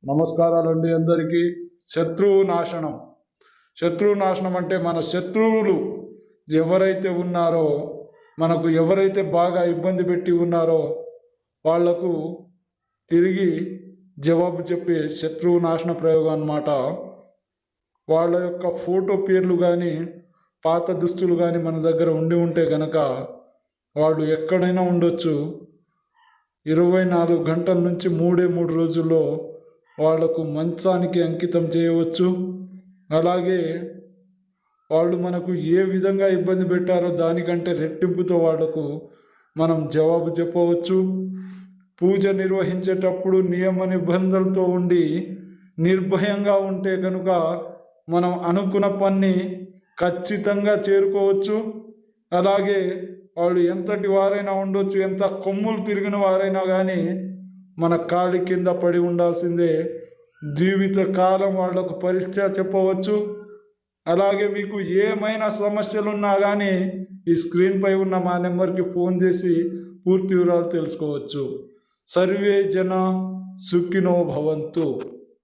నమస్కారాలండి అందరికీ. శత్రువు నాశనం. శత్రువు నాశనం అంటే మన శత్రువులు ఎవరైతే ఉన్నారో, మనకు ఎవరైతే బాగా ఇబ్బంది పెట్టి ఉన్నారో వాళ్లకు తిరిగి జవాబు చెప్పే శత్రువు నాశన ప్రయోగం అన్నమాట. వాళ్ళ యొక్క ఫోటో పేర్లు కానీ పాత దుస్తులు కానీ మన దగ్గర ఉంటే కనుక వాళ్ళు ఎక్కడైనా ఉండొచ్చు. 24 గంటల నుంచి 3 రోజుల్లో వాళ్లకు మంచానికి అంకితం చేయవచ్చు. అలాగే వాళ్ళు మనకు ఏ విధంగా ఇబ్బంది పెట్టారో దానికంటే రెట్టింపుతో వాళ్లకు మనం జవాబు చెప్పవచ్చు. పూజ నిర్వహించేటప్పుడు నియమ నిబంధనలతో ఉండి నిర్భయంగా ఉంటే కనుక మనం అనుకున్న పని ఖచ్చితంగా చేరుకోవచ్చు. అలాగే వాళ్ళు ఎంతటి వారైనా ఉండొచ్చు, ఎంత కొమ్ములు తిరిగిన వారైనా కానీ మన కాలి కింద పడి ఉండాల్సిందే. జీవిత కాలం వాళ్లకు పరీక్ష చెప్పవచ్చు. అలాగే మీకు ఏమైనా సమస్యలు ఉన్నా కానీ ఈ స్క్రీన్పై ఉన్న మా నెంబర్కి ఫోన్ చేసి పూర్తి వివరాలు తెలుసుకోవచ్చు. సర్వే జన సుఖినో భవంతు.